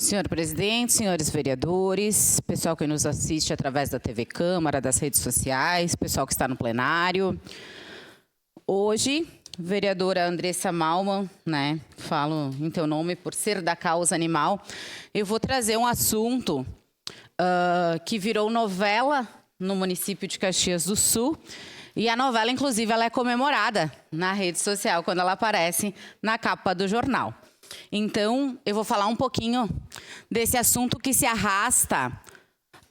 Senhor presidente, senhores vereadores, pessoal que nos assiste através da TV Câmara, das redes sociais, pessoal que está no plenário. Hoje, vereadora Andressa Malman, falo em teu nome por ser da causa animal, eu vou trazer um assunto que virou novela no município de Caxias do Sul. E a novela, inclusive, ela é comemorada na rede social quando ela aparece na capa do jornal. Então, eu vou falar um pouquinho desse assunto que se arrasta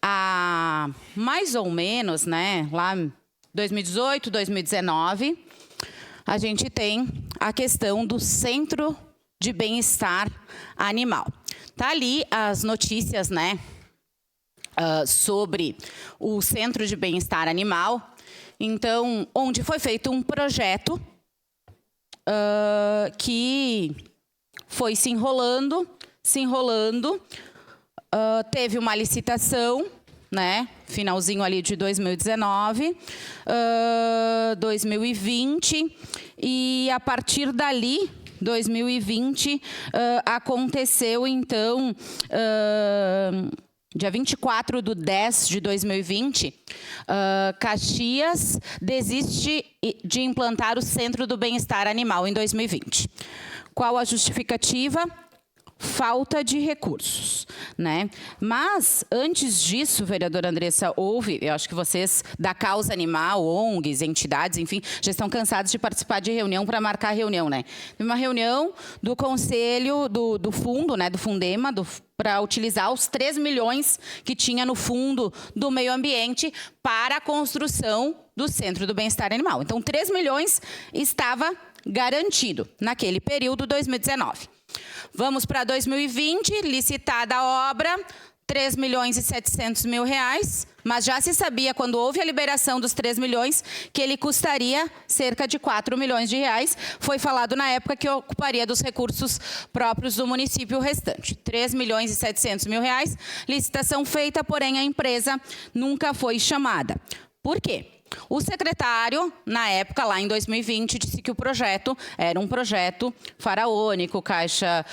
há mais ou menos, lá em 2018, 2019, a gente tem a questão do Centro de Bem-Estar Animal. Tá ali as notícias, sobre o Centro de Bem-Estar Animal. Então, onde foi feito um projeto que foi se enrolando, teve uma licitação, finalzinho ali de 2019, 2020, e a partir dali, 2020, aconteceu, então, dia 24/10/2020, Caxias desiste de implantar o Centro do Bem-Estar Animal em 2020. Qual a justificativa? Falta de recursos, Mas, antes disso, vereadora Andressa, eu acho que vocês da causa animal, ONGs, entidades, enfim, já estão cansados de participar de reunião para marcar reunião, Uma reunião do conselho, do fundo, do Fundema, para utilizar os 3 milhões que tinha no fundo do meio ambiente para a construção do Centro do Bem-Estar Animal. Então, 3 milhões estava garantido naquele período, 2019. Vamos para 2020, licitada a obra, 3.700.000 reais, mas já se sabia, quando houve a liberação dos 3 milhões, que ele custaria cerca de 4 milhões de reais. Foi falado na época que ocuparia dos recursos próprios do município o restante. 3.700.000 reais, licitação feita, porém a empresa nunca foi chamada. Por quê? O secretário, na época, lá em 2020, disse que o projeto era um projeto faraônico, caixa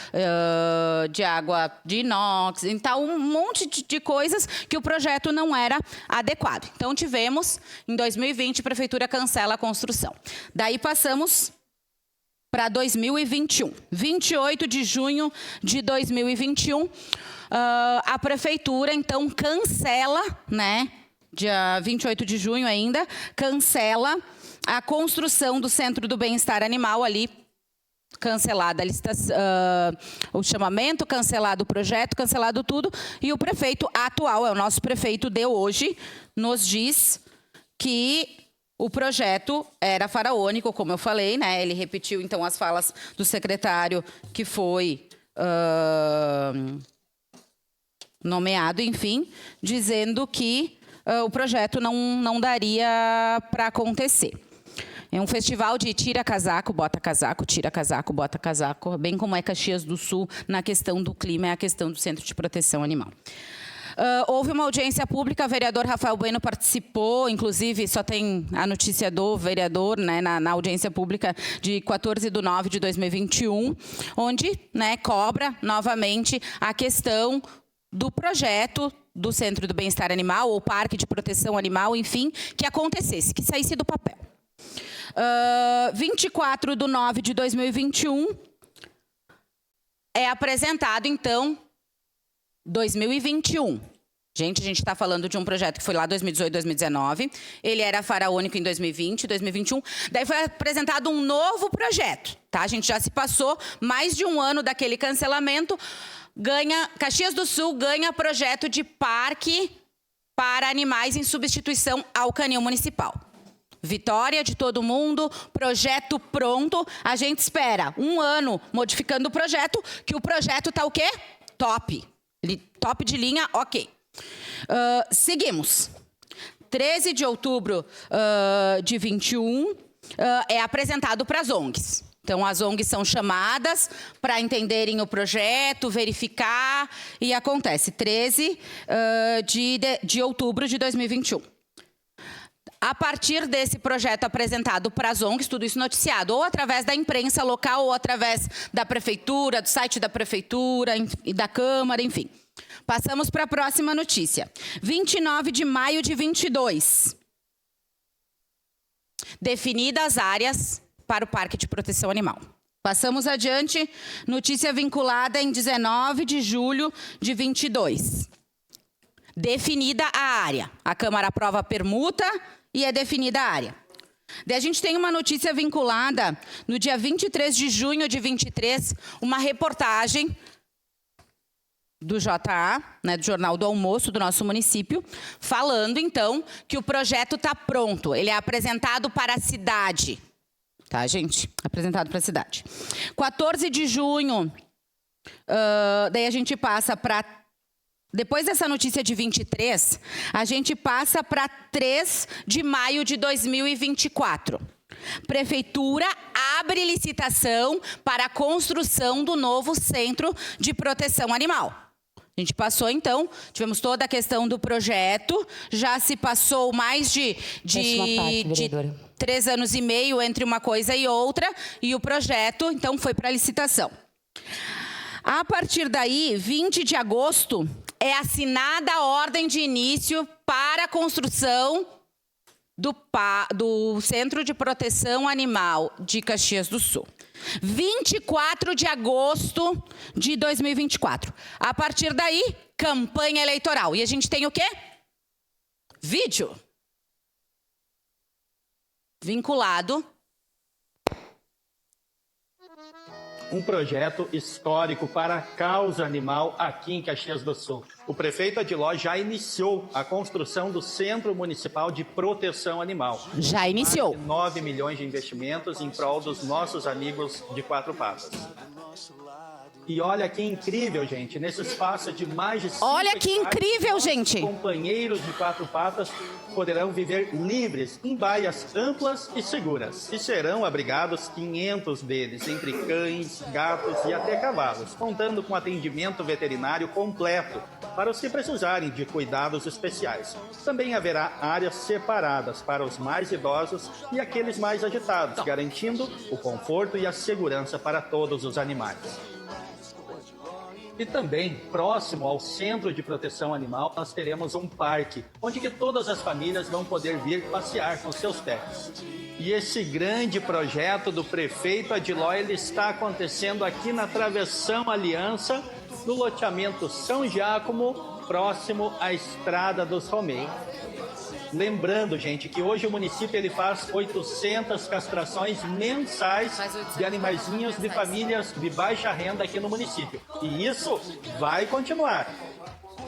de água de inox, então um monte de coisas que o projeto não era adequado. Então, tivemos, em 2020, a prefeitura cancela a construção. Daí passamos para 2021. 28 de junho de 2021, a prefeitura, então, cancela, dia 28 de junho ainda, cancela a construção do Centro do Bem-Estar Animal ali, cancelada a licitação, o chamamento, cancelado o projeto, cancelado tudo, e o prefeito atual, é o nosso prefeito de hoje, nos diz que o projeto era faraônico, como eu falei, Ele repetiu, então, as falas do secretário que foi nomeado, enfim, dizendo que o projeto não daria para acontecer. É um festival de tira casaco, bota casaco, tira casaco, bota casaco, bem como é Caxias do Sul na questão do clima, é a questão do Centro de Proteção Animal. Houve uma audiência pública, o vereador Rafael Bueno participou, inclusive só tem a notícia do vereador, na audiência pública de 14/9/2021, onde cobra novamente a questão do projeto do Centro do Bem-Estar Animal, ou Parque de Proteção Animal, enfim, que acontecesse, que saísse do papel. 24/9/2021, é apresentado, então, 2021. Gente, a gente está falando de um projeto que foi lá 2018, 2019. Ele era faraônico em 2020, 2021. Daí foi apresentado um novo projeto, A gente já se passou mais de um ano daquele cancelamento. Caxias do Sul ganha projeto de parque para animais em substituição ao canil municipal. Vitória de todo mundo, projeto pronto. A gente espera um ano modificando o projeto, que o projeto está o quê? Top. Top de linha, ok. Seguimos. 13 de outubro de 21 é apresentado para as ONGs. Então, as ONGs são chamadas para entenderem o projeto, verificar, e acontece 13 de outubro de 2021. a partir desse projeto apresentado para as ONGs, tudo isso noticiado, ou através da imprensa local, ou através da prefeitura, do site da prefeitura e da Câmara, enfim. Passamos para a próxima notícia. 29 de maio de 22. Definidas áreas para o Parque de Proteção Animal. Passamos adiante, notícia vinculada em 19 de julho de 22. Definida a área. A Câmara aprova a permuta e é definida a área. Daí a gente tem uma notícia vinculada no dia 23 de junho de 23, uma reportagem do JA, né, do Jornal do Almoço do nosso município, falando então que o projeto está pronto. Ele é apresentado para a cidade. Tá, gente? Apresentado para a cidade. 14 de junho, daí a gente passa para... Depois dessa notícia de 23, a gente passa para 3 de maio de 2024. Prefeitura abre licitação para a construção do novo Centro de Proteção Animal. A gente passou, então, tivemos toda a questão do projeto, já se passou mais de 3 anos e meio entre uma coisa e outra, e o projeto, então, foi para a licitação. A partir daí, 20 de agosto, é assinada a ordem de início para a construção do Centro de Proteção Animal de Caxias do Sul. 24 de agosto de 2024. A partir daí, campanha eleitoral. E a gente tem o quê? Vídeo. Vinculado. Um projeto histórico para a causa animal aqui em Caxias do Sul. O prefeito Adiló já iniciou a construção do Centro Municipal de Proteção Animal. Já iniciou. 9 milhões de investimentos em prol dos nossos amigos de quatro patas. E olha que incrível, gente, nesse espaço de mais de 5 Olha que incrível, gente. Companheiros de quatro patas poderão viver livres em baias amplas e seguras. E serão abrigados 500 deles, entre cães, gatos e até cavalos, contando com atendimento veterinário completo para os que precisarem de cuidados especiais. Também haverá áreas separadas para os mais idosos e aqueles mais agitados, garantindo o conforto e a segurança para todos os animais. E também, próximo ao Centro de Proteção Animal, nós teremos um parque, onde que todas as famílias vão poder vir passear com seus pets. E esse grande projeto do prefeito Adiló, ele está acontecendo aqui na Travessão Aliança, no loteamento São Giacomo, próximo à Estrada dos Romeiros. Lembrando, gente, que hoje o município ele faz 800 castrações mensais de animaizinhos de famílias de baixa renda aqui no município. E isso vai continuar.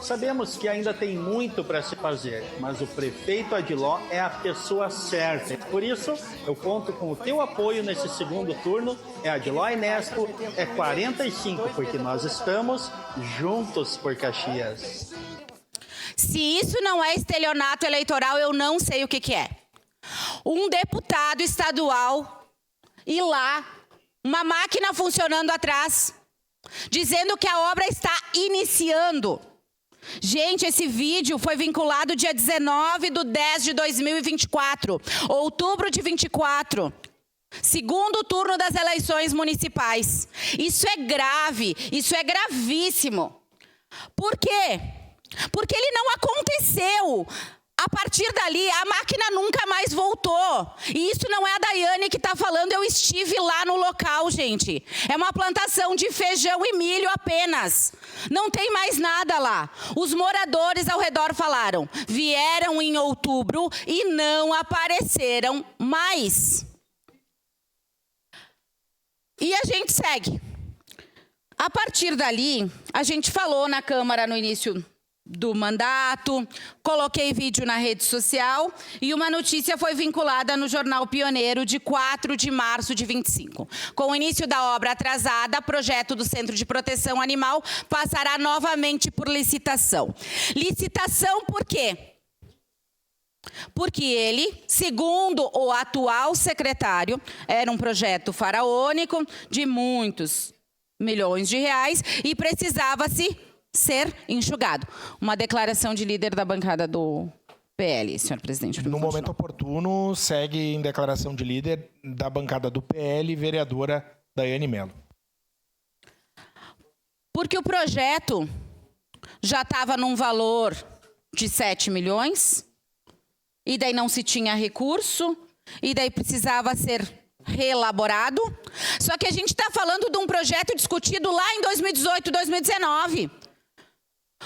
Sabemos que ainda tem muito para se fazer, mas o prefeito Adiló é a pessoa certa. Por isso, eu conto com o teu apoio nesse segundo turno. É Adiló Enesco, é 45, porque nós estamos juntos por Caxias. Se isso não é estelionato eleitoral, eu não sei o que é. Um deputado estadual ir lá, uma máquina funcionando atrás, dizendo que a obra está iniciando. Gente, esse vídeo foi vinculado dia 19/10/2024, outubro de 24. Segundo turno das eleições municipais. Isso é grave, isso é gravíssimo. Por quê? Porque ele não aconteceu. A partir dali, a máquina nunca mais voltou. E isso não é a Daiane que está falando, eu estive lá no local, gente. É uma plantação de feijão e milho apenas. Não tem mais nada lá. Os moradores ao redor falaram, vieram em outubro e não apareceram mais. E a gente segue. A partir dali, a gente falou na Câmara no início do mandato, coloquei vídeo na rede social e uma notícia foi vinculada no Jornal Pioneiro de 4 de março de 25. Com o início da obra atrasada, o projeto do Centro de Proteção Animal passará novamente por licitação. Licitação por quê? Porque ele, segundo o atual secretário, era um projeto faraônico de muitos milhões de reais e precisava-se ser enxugado. Uma declaração de líder da bancada do PL, senhor presidente. No momento oportuno, segue em declaração de líder da bancada do PL, vereadora Daiane Mello. Porque o projeto já estava num valor de 7 milhões, e daí não se tinha recurso, e daí precisava ser reelaborado. Só que a gente está falando de um projeto discutido lá em 2018, 2019,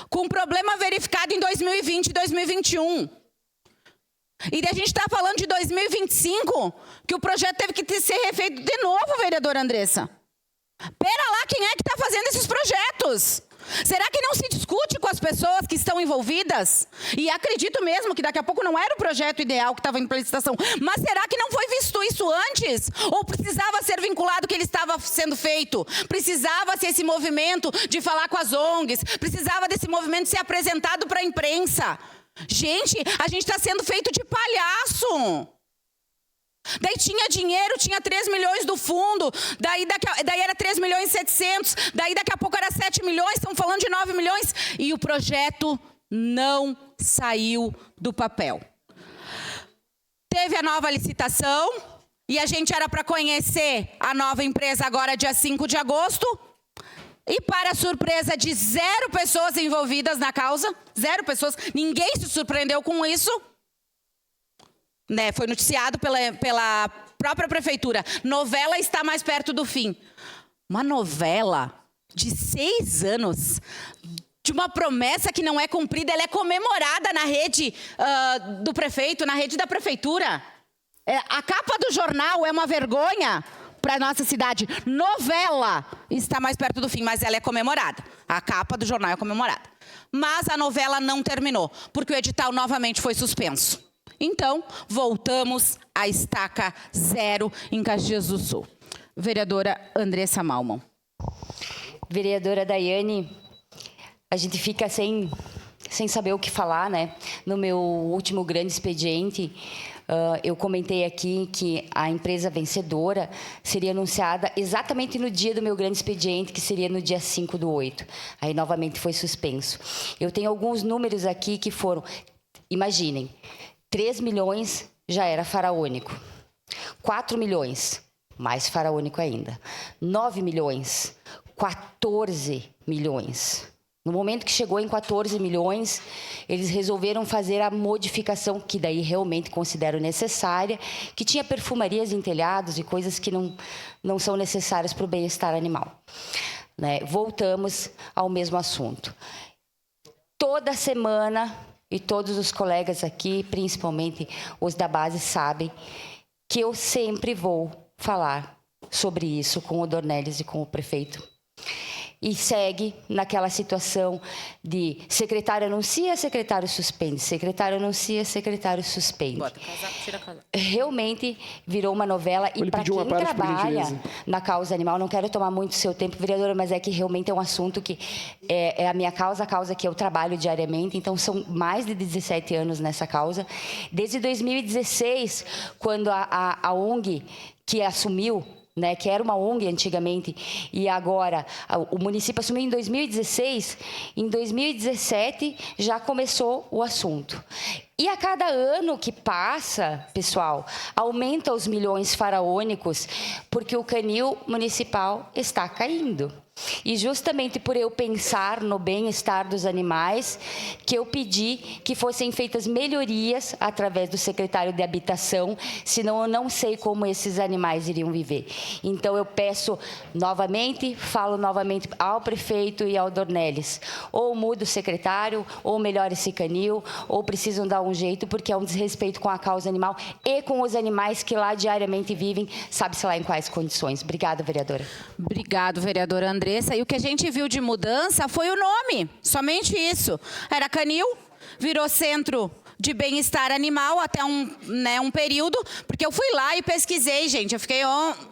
com problema verificado em 2020 e 2021. E daí a gente está falando de 2025, que o projeto teve que ser refeito de novo, vereadora Andressa. Pera lá, quem é que está fazendo esses projetos? Será que não se discute com as pessoas que estão envolvidas? E acredito mesmo que daqui a pouco não era o projeto ideal que estava em licitação. Mas será que não foi visto isso antes? Ou precisava ser vinculado que ele estava sendo feito? Precisava ser esse movimento de falar com as ONGs? Precisava desse movimento ser apresentado para a imprensa? Gente, a gente está sendo feito de palhaço. Daí tinha dinheiro, tinha 3 milhões do fundo, daí era 3 milhões e 700, daí daqui a pouco era 7 milhões, estão falando de 9 milhões, e o projeto não saiu do papel. Teve a nova licitação, e a gente era para conhecer a nova empresa agora dia 5 de agosto, e para a surpresa de 0 pessoas envolvidas na causa, 0 pessoas, ninguém se surpreendeu com isso, né, foi noticiado pela própria prefeitura. Novela está mais perto do fim. Uma novela de 6 anos, de uma promessa que não é cumprida, ela é comemorada na rede do prefeito, na rede da prefeitura. A capa do jornal é uma vergonha para a nossa cidade. Novela está mais perto do fim, mas ela é comemorada. A capa do jornal é comemorada. Mas a novela não terminou, porque o edital novamente foi suspenso. Então, voltamos à estaca 0 em Caxias do Sul. Vereadora Andressa Malman. Vereadora Daiane, a gente fica sem saber o que falar, né? No meu último grande expediente, eu comentei aqui que a empresa vencedora seria anunciada exatamente no dia do meu grande expediente, que seria no dia 5/8. Aí, novamente, foi suspenso. Eu tenho alguns números aqui que foram... Imaginem... 3 milhões já era faraônico. 4 milhões, mais faraônico ainda. 9 milhões, 14 milhões. No momento que chegou em 14 milhões, eles resolveram fazer a modificação, que daí realmente considero necessária, que tinha perfumarias em telhados e coisas que não são necessárias para o bem-estar animal. Né? Voltamos ao mesmo assunto. Toda semana... E todos os colegas aqui, principalmente os da base, sabem que eu sempre vou falar sobre isso com o Dornelles e com o prefeito. E segue naquela situação de secretário anuncia, secretário suspende, secretário anuncia, secretário suspende. Bota casaco, tira casaco. Realmente virou uma novela. E para quem trabalha na causa animal, não quero tomar muito seu tempo, vereadora, mas é que realmente é um assunto que é a minha causa, a causa que eu trabalho diariamente, então são mais de 17 anos nessa causa. Desde 2016, quando a ONG que assumiu, né, que era uma ONG antigamente, e agora o município assumiu em 2016, em 2017 já começou o assunto. E a cada ano que passa, pessoal, aumenta os milhões faraônicos, porque o canil municipal está caindo. E justamente por eu pensar no bem-estar dos animais, que eu pedi que fossem feitas melhorias através do secretário de Habitação, senão eu não sei como esses animais iriam viver. Então eu peço novamente, falo novamente ao prefeito e ao Dornelles, ou muda o secretário, ou melhora esse canil, ou precisam dar um jeito, porque é um desrespeito com a causa animal e com os animais que lá diariamente vivem, sabe-se lá em quais condições. Obrigada, vereadora. Obrigado, vereadora Andressa. E o que a gente viu de mudança foi o nome, somente isso. Era canil, virou centro de bem-estar animal até um período, porque eu fui lá e pesquisei, gente. Eu fiquei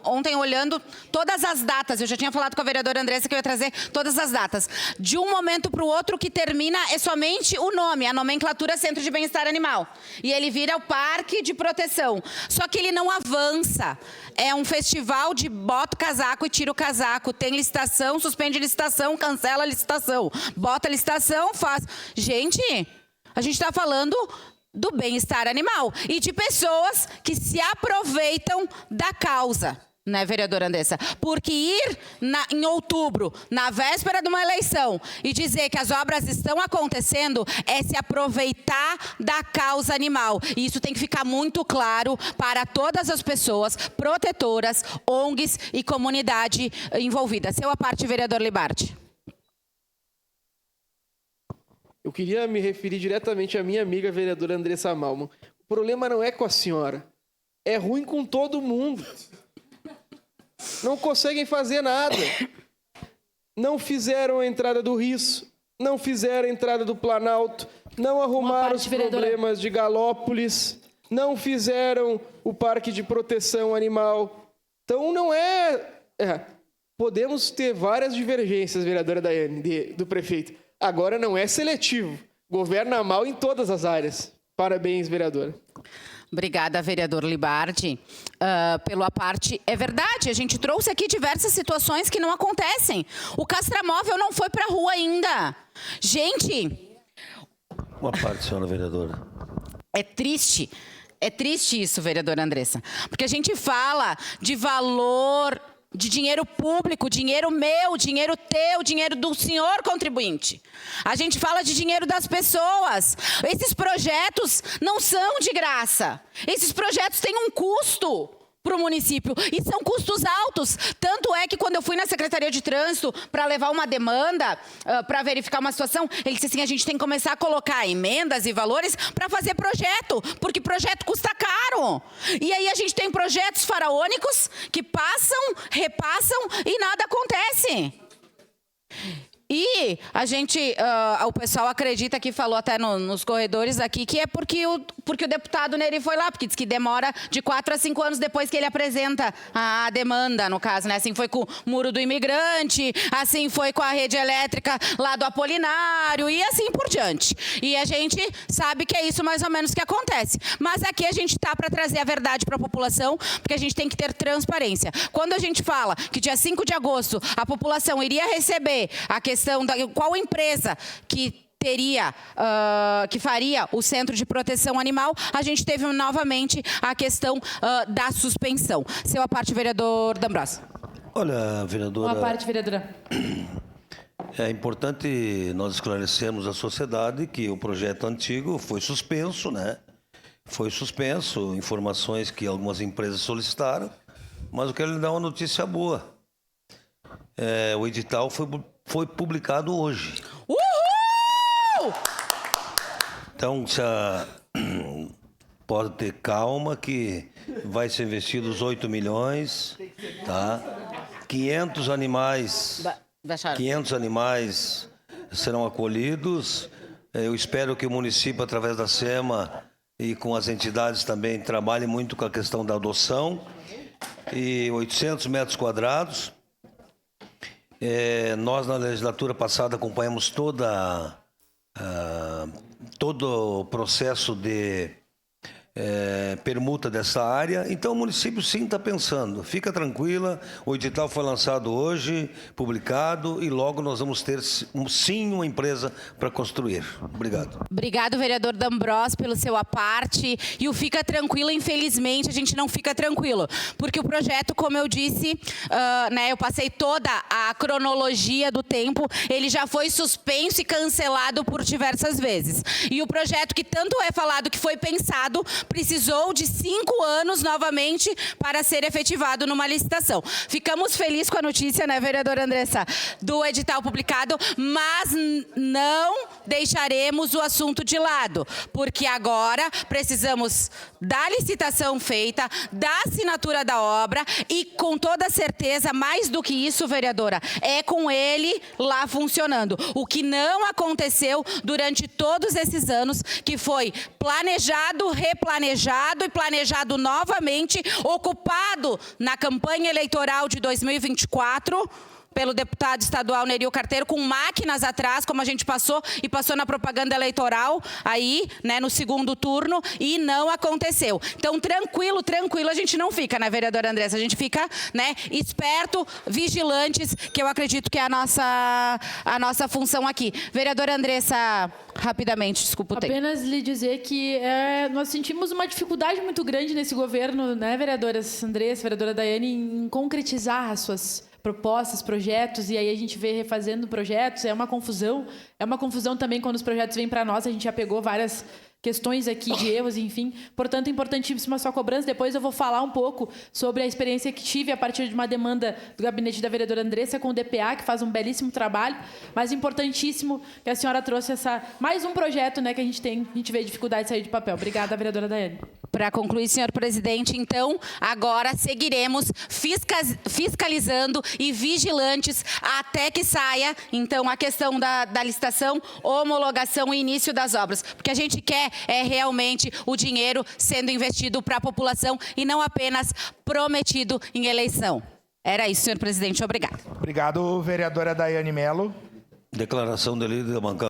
ontem olhando todas as datas. Eu já tinha falado com a vereadora Andressa que eu ia trazer todas as datas. De um momento para o outro, que termina é somente o nome, a nomenclatura Centro de Bem-Estar Animal. E ele vira o Parque de Proteção. Só que ele não avança. É um festival de bota o casaco e tira o casaco. Tem licitação, suspende licitação, cancela a licitação. Bota a licitação, faz... Gente... A gente está falando do bem-estar animal e de pessoas que se aproveitam da causa. Né, vereadora Andressa? Porque ir em outubro, na véspera de uma eleição, e dizer que as obras estão acontecendo é se aproveitar da causa animal. E isso tem que ficar muito claro para todas as pessoas protetoras, ONGs e comunidade envolvida. Seu a parte, vereador Libardi. Eu queria me referir diretamente à minha amiga vereadora Andressa Malman. O problema não é com a senhora. É ruim com todo mundo. Não conseguem fazer nada. Não fizeram a entrada do Risso, não fizeram a entrada do Planalto, não arrumaram os problemas de Galópolis, não fizeram o Parque de Proteção Animal. Então não podemos ter várias divergências, vereadora Daiane, do prefeito. Agora não é seletivo. Governa mal em todas as áreas. Parabéns, vereadora. Obrigada, vereador Libardi, pela parte. É verdade, a gente trouxe aqui diversas situações que não acontecem. O Castramóvel não foi para a rua ainda. Gente... Uma parte, senhora vereadora. É triste isso, vereadora Andressa. Porque a gente fala de valor... de dinheiro público, dinheiro meu, dinheiro teu, dinheiro do senhor contribuinte. A gente fala de dinheiro das pessoas. Esses projetos não são de graça. Esses projetos têm um custo para o município e são custos altos. Tanto é que quando eu fui na Secretaria de Trânsito para levar uma demanda, para verificar uma situação, ele disse assim, a gente tem que começar a colocar emendas e valores para fazer projeto, porque projeto custa caro. E aí a gente tem projetos faraônicos que passam, repassam e nada acontece. E a gente, o pessoal acredita que falou até nos corredores aqui que é porque o deputado Neri foi lá, porque diz que demora de 4 a 5 anos depois que ele apresenta a demanda, no caso, né? Assim foi com o Muro do Imigrante, assim foi com a rede elétrica lá do Apolinário e assim por diante. E a gente sabe que é isso mais ou menos que acontece. Mas aqui a gente está para trazer a verdade para a população, porque a gente tem que ter transparência. Quando a gente fala que dia 5 de agosto a população iria receber a questão da qual empresa que que faria o Centro de Proteção Animal, a gente teve novamente a questão da suspensão. Seu a parte, vereador D'Ambrosio. Olha, vereadora... Uma parte, vereadora. É importante nós esclarecermos à sociedade que o projeto antigo foi suspenso, né? Foi suspenso, informações que algumas empresas solicitaram, mas eu quero lhe dar uma notícia boa. O edital foi publicado hoje. Uhul! Então, pode ter calma que vai ser investidos 8 milhões, tá? 500 animais serão acolhidos. Eu espero que o município, através da SEMA e com as entidades também, trabalhe muito com a questão da adoção. E 800 metros quadrados. Nós, na legislatura passada, acompanhamos todo o processo de permuta dessa área. Então, o município sim está pensando. Fica tranquila, o edital foi lançado hoje, publicado, e logo nós vamos ter sim uma empresa para construir. Obrigado. Obrigado, vereador D'Ambrosio, pelo seu aparte. E o fica tranquilo, infelizmente, a gente não fica tranquilo. Porque o projeto, como eu disse, eu passei toda a cronologia do tempo, ele já foi suspenso e cancelado por diversas vezes. E o projeto que tanto é falado que foi pensado, precisou de 5 anos novamente para ser efetivado numa licitação. Ficamos felizes com a notícia, né, vereadora Andressa, do edital publicado, mas não deixaremos o assunto de lado, porque agora precisamos da licitação feita, da assinatura da obra e, com toda certeza, mais do que isso, vereadora, é com ele lá funcionando. O que não aconteceu durante todos esses anos, que foi planejado, replanejado e planejado novamente, ocupado na campanha eleitoral de 2024, pelo deputado estadual Nerio Carteiro, com máquinas atrás, como a gente passou e passou na propaganda eleitoral aí, né, no segundo turno, e não aconteceu. Então, tranquilo, a gente não fica, né, vereadora Andressa? A gente fica, né, esperto, vigilantes, que eu acredito que é a nossa função aqui. Vereadora Andressa, rapidamente, desculpa o tempo. Apenas lhe dizer que nós sentimos uma dificuldade muito grande nesse governo, né, vereadoras Andressa, vereadora Daiane, em concretizar as suas propostas, projetos, e aí a gente vê refazendo projetos, é uma confusão também quando os projetos vêm para nós, a gente já pegou várias questões aqui de erros, enfim. Portanto, importantíssima a sua cobrança. Depois eu vou falar um pouco sobre a experiência que tive a partir de uma demanda do gabinete da vereadora Andressa com o DPA, que faz um belíssimo trabalho, mas importantíssimo que a senhora trouxe mais um projeto, né, que a gente vê dificuldade de sair de papel. Obrigada, vereadora Daiane. Para concluir, senhor presidente, então, agora seguiremos fiscalizando e vigilantes até que saia, então, a questão da licitação, homologação e início das obras. Porque a gente quer realmente o dinheiro sendo investido para a população e não apenas prometido em eleição. Era isso, senhor presidente. Obrigada. Obrigado, vereadora Daiane Mello. Declaração de líder da bancada.